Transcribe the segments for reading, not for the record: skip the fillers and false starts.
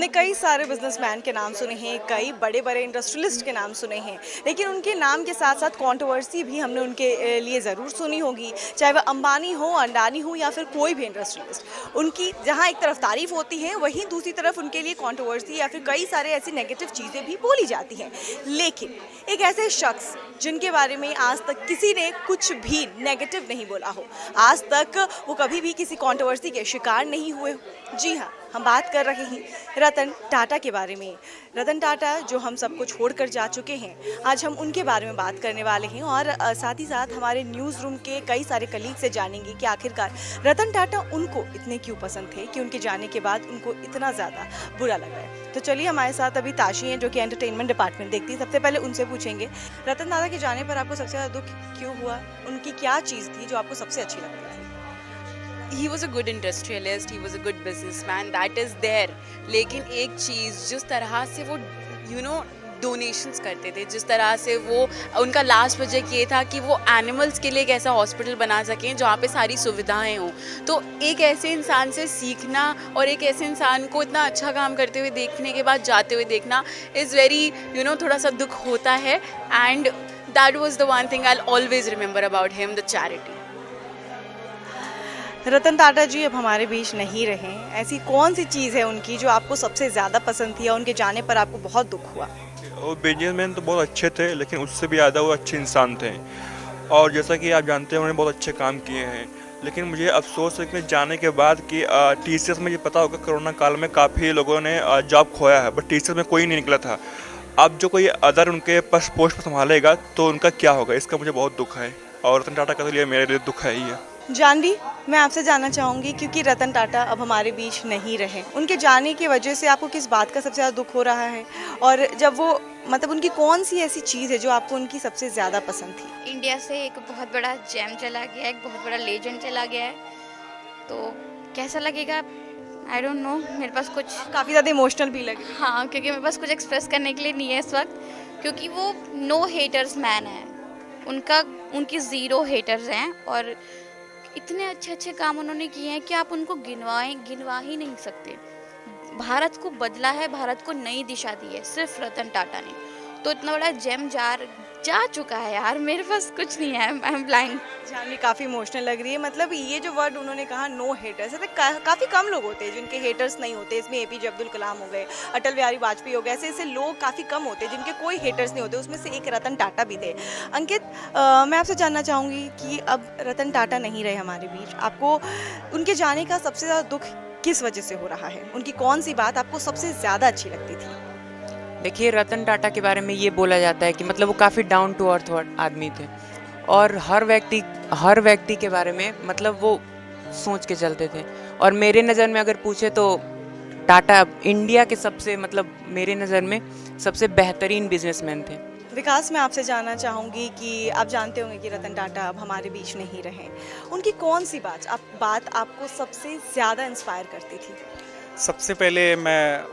हमने कई सारे बिजनेसमैन के नाम सुने हैं, कई बड़े बड़े इंडस्ट्रियलिस्ट के नाम सुने हैं, लेकिन उनके नाम के साथ साथ कंट्रोवर्सी भी हमने उनके लिए ज़रूर सुनी होगी। चाहे वह अंबानी हो, अडानी हो या फिर कोई भी इंडस्ट्रियलिस्ट, उनकी जहाँ एक तरफ तारीफ होती है वहीं दूसरी तरफ उनके लिए कंट्रोवर्सी या फिर कई सारे ऐसी नेगेटिव चीज़ें भी बोली जाती हैं। लेकिन एक ऐसे शख्स जिनके बारे में आज तक किसी ने कुछ भी नेगेटिव नहीं बोला हो, आज तक वो कभी भी किसी कंट्रोवर्सी के शिकार नहीं हुए हो। जी हाँ, हम बात कर रहे हैं रतन टाटा के बारे में। रतन टाटा जो हम सबको छोड़कर जा चुके हैं, आज हम उनके बारे में बात करने वाले हैं और साथ ही साथ हमारे न्यूज़ रूम के कई सारे कलीग से जानेंगे कि आखिरकार रतन टाटा उनको इतने क्यों पसंद थे कि उनके जाने के बाद उनको इतना ज़्यादा बुरा लग रहा है। तो चलिए, हमारे साथ अभी ताशी हैं जो कि एंटरटेनमेंट डिपार्टमेंट देखती है। सबसे पहले उनसे पूछेंगे, रतन टाटा के जाने पर आपको सबसे ज़्यादा दुख क्यों हुआ? उनकी क्या चीज़ थी जो आपको सबसे अच्छी लगती थी? He was a good industrialist, he was a good businessman, that is there. लेकिन एक चीज़, जिस तरह से वो डोनेशंस करते थे, जिस तरह से वो, उनका लास्ट प्रोजेक्ट ये था कि वो एनिमल्स के लिए एक ऐसा हॉस्पिटल बना सकें जहाँ पे सारी सुविधाएं हों। तो एक ऐसे इंसान से सीखना और एक ऐसे इंसान को इतना अच्छा काम करते हुए देखने के बाद जाते हुए देखना इज़ वेरी थोड़ा सा दुख होता है। And that was the one thing I always remember about him, the charity. Ratan Tata ji अब हमारे बीच नहीं रहे, ऐसी कौन सी चीज़ है उनकी जो आपको सबसे ज़्यादा पसंद थी या उनके जाने पर आपको बहुत दुख हुआ? वो बिजनेसमैन तो बहुत अच्छे थे, लेकिन उससे भी ज़्यादा वो अच्छे इंसान थे। और जैसा कि आप जानते हैं, उन्होंने बहुत अच्छे काम किए हैं। लेकिन मुझे अफसोस है कि जाने के बाद कि टीसीएस में, ये पता होगा, कोरोना काल में काफ़ी लोगों ने जॉब खोया है, बट टीसीएस में कोई नहीं निकला था। अब जो कोई अदर उनके पोस्ट पर संभालेगा तो उनका क्या होगा, इसका मुझे बहुत दुख है। और रतन टाटा के लिए मेरे लिए दुख है ही है। जानवी, मैं आपसे जानना चाहूँगी, क्योंकि रतन टाटा अब हमारे बीच नहीं रहे, उनके जाने की वजह से आपको किस बात का सबसे ज़्यादा दुख हो रहा है? और जब वो, मतलब उनकी कौन सी ऐसी चीज़ है जो आपको उनकी सबसे ज़्यादा पसंद थी? इंडिया से एक बहुत बड़ा जेम चला गया है, एक बहुत बड़ा लेजेंड चला गया है, तो कैसा लगेगा आई डोंट नो। मेरे पास कुछ, काफ़ी ज़्यादा इमोशनल भी लगे। हाँ, क्योंकि मेरे पास कुछ एक्सप्रेस करने के लिए नहीं है इस वक्त, क्योंकि वो नो हेटर्स मैन है। उनकी ज़ीरो हेटर्स हैं और इतने अच्छे अच्छे काम उन्होंने किए हैं कि आप उनको गिनवा ही नहीं सकते। भारत को बदला है, भारत को नई दिशा दी है सिर्फ रतन टाटा ने। तो इतना बड़ा जेम जा चुका है यार, मेरे पास कुछ नहीं है, आई एम ब्लाइंड। जानवी काफ़ी इमोशनल लग रही है। मतलब ये जो वर्ड उन्होंने कहा, नो हेटर्स, ऐसे काफ़ी कम लोग होते हैं जिनके हेटर्स नहीं होते। इसमें एपीजे अब्दुल कलाम हो गए, अटल बिहारी वाजपेयी हो गए, ऐसे ऐसे लोग काफ़ी कम होते हैं जिनके कोई हेटर्स नहीं होते। उसमें से एक रतन टाटा भी थे। अंकित, मैं आपसे जानना चाहूँगी कि अब रतन टाटा नहीं रहे हमारे बीच, आपको उनके जाने का सबसे ज़्यादा दुख किस वजह से हो रहा है? उनकी कौन सी बात आपको सबसे ज़्यादा अच्छी लगती थी? देखिए, रतन टाटा के बारे में ये बोला जाता है कि मतलब वो काफ़ी डाउन टू अर्थ आदमी थे और हर व्यक्ति के बारे में मतलब वो सोच के चलते थे। और मेरे नज़र में अगर पूछे तो टाटा इंडिया के सबसे, मतलब मेरे नज़र में सबसे बेहतरीन बिजनेसमैन थे। विकास, मैं आपसे जानना चाहूँगी कि आप जानते होंगे कि रतन टाटा अब हमारे बीच नहीं रहे, उनकी कौन सी बात आपको सबसे ज़्यादा इंस्पायर करती थी? सबसे पहले मैं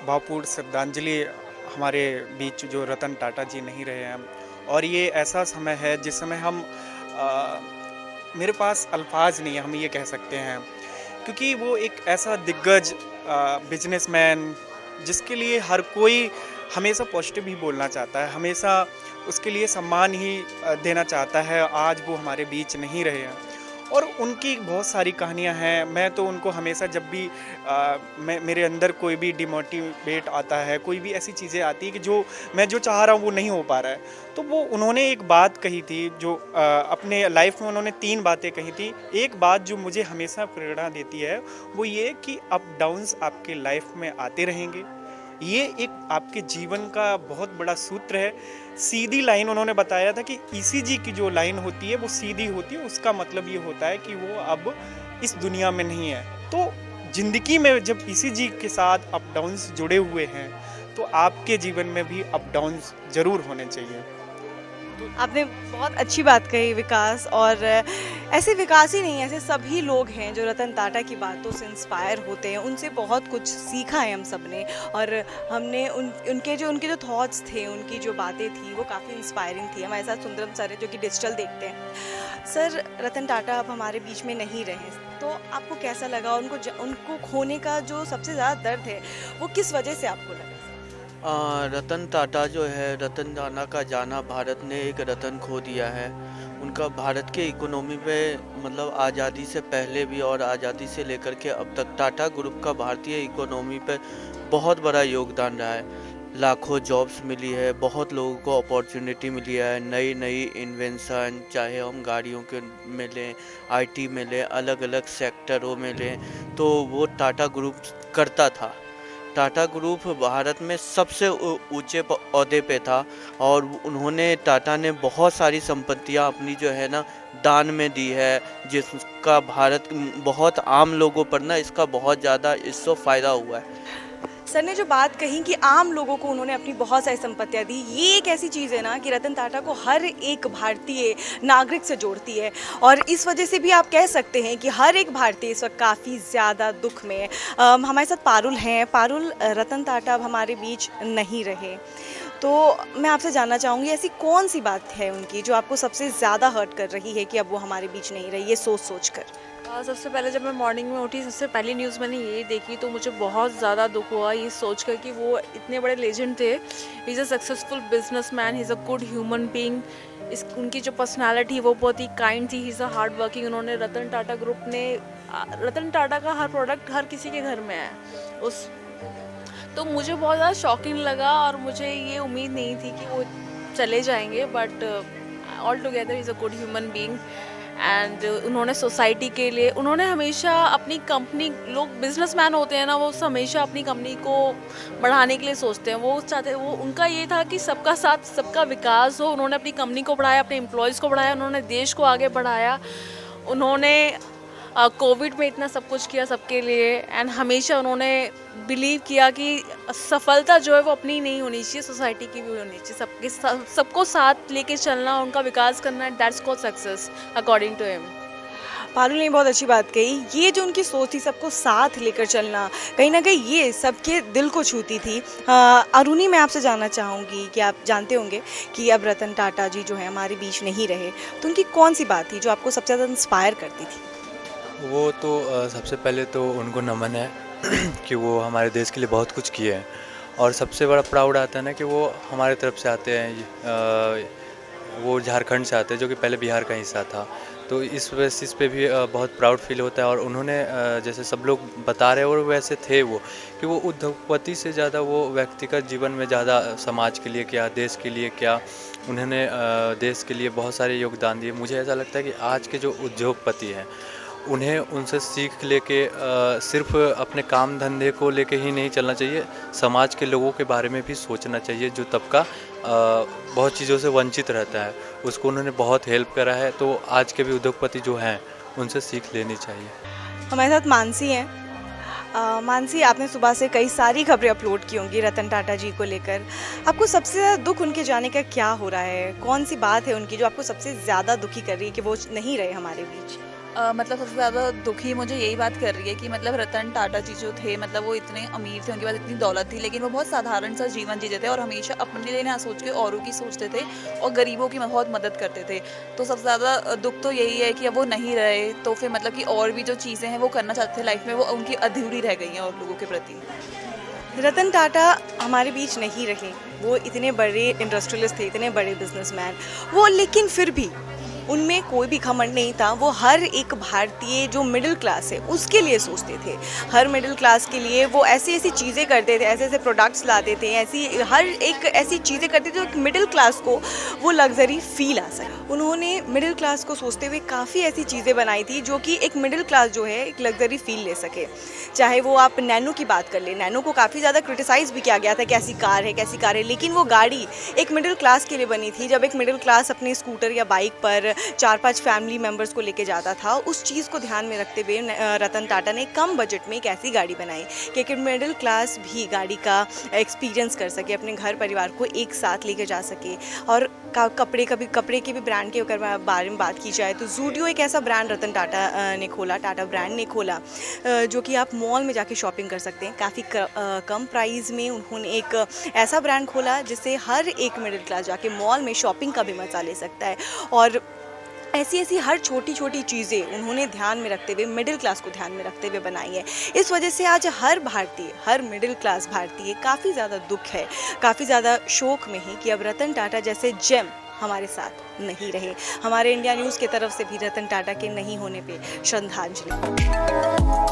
भावपूर्ण श्रद्धांजलि, हमारे बीच जो रतन टाटा जी नहीं रहे हैं, और ये ऐसा समय है जिस समय हम मेरे पास अल्फाज नहीं है, हम ये कह सकते हैं, क्योंकि वो एक ऐसा दिग्गज बिजनेसमैन जिसके लिए हर कोई हमेशा पॉजिटिव ही बोलना चाहता है, हमेशा उसके लिए सम्मान ही देना चाहता है। आज वो हमारे बीच नहीं रहे हैं और उनकी बहुत सारी कहानियां हैं। मैं तो उनको हमेशा, जब भी मेरे अंदर कोई भी डिमोटिवेट आता है, कोई भी ऐसी चीज़ें आती है कि जो मैं जो चाह रहा हूँ वो नहीं हो पा रहा है, तो वो उन्होंने एक बात कही थी जो अपने लाइफ में उन्होंने 3 बातें कही थी। एक बात जो मुझे हमेशा प्रेरणा देती है वो ये कि अप डाउन्स आपके लाइफ में आते रहेंगे। ये एक आपके जीवन का बहुत बड़ा सूत्र है। सीधी लाइन उन्होंने बताया था कि ईसीजी की जो लाइन होती है वो सीधी होती है, उसका मतलब ये होता है कि वो अब इस दुनिया में नहीं है। तो ज़िंदगी में जब ईसीजी के साथ अप डाउन्स जुड़े हुए हैं तो आपके जीवन में भी अप डाउन्स ज़रूर होने चाहिए। आपने बहुत अच्छी बात कही विकास, और ऐसे विकास ही नहीं, ऐसे सभी लोग हैं जो रतन टाटा की बातों से इंस्पायर होते हैं, उनसे बहुत कुछ सीखा है हम सब ने। और हमने उनके जो थॉट्स थे, उनकी जो बातें थी वो काफ़ी इंस्पायरिंग थी। हमारे साथ सुंदरम सर है जो कि डिजिटल देखते हैं। सर, रतन टाटा अब हमारे बीच में नहीं रहे, तो आपको कैसा लगा? उनको खोने का जो सबसे ज़्यादा दर्द है वो किस वजह से आपको लगा? रतन टाटा जो है, रतन टाटा का जाना, भारत ने एक रतन खो दिया है। उनका भारत के इकोनॉमी पे मतलब आज़ादी से पहले भी और आज़ादी से लेकर के अब तक टाटा ग्रुप का भारतीय इकोनॉमी पे बहुत बड़ा योगदान रहा है। लाखों जॉब्स मिली है, बहुत लोगों को अपॉर्चुनिटी मिली है, नई नई इन्वेंशन, चाहे हम गाड़ियों के में लें, आईटी में लें, अलग अलग सेक्टरों में लें, तो वो टाटा ग्रुप करता था। टाटा ग्रुप भारत में सबसे ऊंचे ओहदे पे था और टाटा ने बहुत सारी संपत्तियां अपनी जो है ना दान में दी है, जिसका भारत बहुत आम लोगों पर ना इसका बहुत ज़्यादा इससे फ़ायदा हुआ है। सर ने जो बात कही कि आम लोगों को उन्होंने अपनी बहुत सारी संपत्तियां दी, ये एक ऐसी चीज़ है ना कि रतन टाटा को हर एक भारतीय नागरिक से जोड़ती है और इस वजह से भी आप कह सकते हैं कि हर एक भारतीय इस वक्त काफ़ी ज़्यादा दुख में है। हमारे साथ पारुल हैं। पारुल, रतन टाटा अब हमारे बीच नहीं रहे, तो मैं आपसे जानना चाहूँगी ऐसी कौन सी बात है उनकी जो आपको सबसे ज़्यादा हर्ट कर रही है कि अब वो हमारे बीच नहीं रही, ये सोच कर? सबसे पहले जब मैं मॉर्निंग में उठी, सबसे पहली न्यूज़ मैंने ये देखी तो मुझे बहुत ज़्यादा दुख हुआ ये सोच कर कि वो इतने बड़े लेजेंड थे। He is a successful businessman, he is a good human being. उनकी जो पर्सनालिटी वो बहुत ही काइंड थी, he is a hard working. उन्होंने रतन टाटा ग्रुप ने, रतन टाटा का हर प्रोडक्ट हर किसी के घर में है उस, तो मुझे बहुत ज़्यादा शॉकिंग लगा और मुझे ये उम्मीद नहीं थी कि वो चले जाएंगे, but all together he is a good human being. And उन्होंने सोसाइटी के लिए, उन्होंने हमेशा अपनी कंपनी, लोग बिजनेसमैन होते हैं ना, वो हमेशा अपनी कंपनी को बढ़ाने के लिए सोचते हैं। वो चाहते, वो उनका ये था कि सबका साथ सबका विकास हो। उन्होंने अपनी कंपनी को बढ़ाया, अपने एम्प्लॉयज़ को बढ़ाया, उन्होंने देश को आगे बढ़ाया। उन्होंने कोविड में इतना सब कुछ किया सबके लिए एंड हमेशा उन्होंने बिलीव किया कि सफलता जो है वो अपनी नहीं होनी चाहिए, सोसाइटी की भी होनी चाहिए। सबको साथ लेके चलना, उनका विकास करना, that's called success according to him. Parul ने बहुत अच्छी बात कही। ये जो उनकी सोच थी सबको साथ लेकर चलना, कहीं ना कहीं ये सबके दिल को छूती थी। अरुणी, मैं आपसे जानना चाहूँगी कि आप जानते होंगे कि अब रतन टाटा जी जो है हमारे बीच नहीं रहे, तो उनकी कौन सी बात थी जो आपको सबसे ज़्यादा इंस्पायर करती थी? वो तो सबसे पहले तो उनको नमन है कि वो हमारे देश के लिए बहुत कुछ किए हैं और सबसे बड़ा प्राउड आता है ना कि वो हमारे तरफ से आते हैं। वो झारखंड से आते हैं जो कि पहले बिहार का हिस्सा था, तो इस बेसिस पे भी बहुत प्राउड फील होता है। और उन्होंने जैसे सब लोग बता रहे हैं और वैसे थे वो कि वो उद्योगपति से ज़्यादा वो व्यक्तिगत जीवन में ज़्यादा समाज के लिए क्या, देश के लिए क्या, उन्होंने देश के लिए बहुत सारे योगदान दिए। मुझे ऐसा लगता है कि आज के जो उद्योगपति हैं उन्हें उनसे सीख लेके सिर्फ अपने काम धंधे को लेके ही नहीं चलना चाहिए, समाज के लोगों के बारे में भी सोचना चाहिए। जो तबका बहुत चीज़ों से वंचित रहता है उसको उन्होंने बहुत हेल्प करा है, तो आज के भी उद्योगपति जो हैं उनसे सीख लेनी चाहिए। हमारे साथ मानसी हैं। मानसी, आपने सुबह से कई सारी खबरें अपलोड की होंगी रतन टाटा जी को लेकर। आपको सबसे ज़्यादा दुख उनके जाने का क्या हो रहा है? कौन सी बात है उनकी जो आपको सबसे ज़्यादा दुखी कर रही है कि वो नहीं रहे हमारे बीच? मतलब सबसे ज़्यादा दुखी मुझे यही बात कर रही है कि मतलब रतन टाटा जी जो थे, मतलब वो इतने अमीर थे, उनके पास इतनी दौलत थी, लेकिन वो बहुत साधारण सा जीवन जीते थे और हमेशा अपने लिए ना सोच के औरों की सोचते थे और गरीबों की बहुत मदद करते थे। तो सबसे ज़्यादा दुख तो यही है कि अब वो नहीं रहे, तो फिर मतलब कि और भी जो चीज़ें हैं वो करना चाहते थे लाइफ में, वो उनकी अधूरी रह गई हैं और लोगों के प्रति। रतन टाटा हमारे बीच नहीं रहे, वो इतने बड़े इंडस्ट्रियलिस्ट थे, इतने बड़े बिजनेसमैन वो, लेकिन फिर भी उनमें कोई भी घमंड नहीं था। वो हर एक भारतीय जो मिडिल क्लास है उसके लिए सोचते थे। हर मिडिल क्लास के लिए वो ऐसी ऐसी चीज़ें करते थे, ऐसे ऐसे प्रोडक्ट्स लाते थे, ऐसी हर एक ऐसी चीज़ें करते थे जो एक मिडिल क्लास को वो लग्जरी फील आ सके। उन्होंने मिडिल क्लास को सोचते हुए काफ़ी ऐसी चीज़ें बनाई थी जो कि एक मिडिल क्लास जो है एक लग्जरी फील ले सके। चाहे वो आप नैनो की बात कर ले, नैनो को काफ़ी ज़्यादा क्रिटिसाइज़ भी किया गया था, कैसी कार है कैसी कार है, लेकिन वो गाड़ी एक मिडिल क्लास के लिए बनी थी। जब एक मिडिल क्लास अपने स्कूटर या बाइक पर 4-5 फैमिली मेम्बर्स को लेके जाता था, उस चीज़ को ध्यान में रखते हुए रतन टाटा ने कम बजट में एक ऐसी गाड़ी बनाई कि एक मिडिल क्लास भी गाड़ी का एक्सपीरियंस कर सके, अपने घर परिवार को एक साथ लेके जा सके। और कपड़े के भी ब्रांड के बारे में बात की जाए तो ज़ूडियो एक ऐसा ब्रांड रतन टाटा ने खोला, टाटा ब्रांड ने खोला, जो कि आप मॉल में जाके शॉपिंग कर सकते हैं। काफ़ी कम प्राइस में उन्होंने एक ऐसा ब्रांड खोला जिससे हर एक मिडिल क्लास जाके मॉल में शॉपिंग का भी मज़ा ले सकता है। और ऐसी ऐसी हर छोटी छोटी चीज़ें उन्होंने ध्यान में रखते हुए, मिडिल क्लास को ध्यान में रखते हुए बनाई है। इस वजह से आज हर भारतीय, हर मिडिल क्लास भारतीय काफ़ी ज़्यादा दुख है, काफ़ी ज़्यादा शोक में है कि अब रतन टाटा जैसे जेम हमारे साथ नहीं रहे। हमारे इंडिया न्यूज़ की तरफ से भी रतन टाटा के नहीं होने पे श्रद्धांजलि।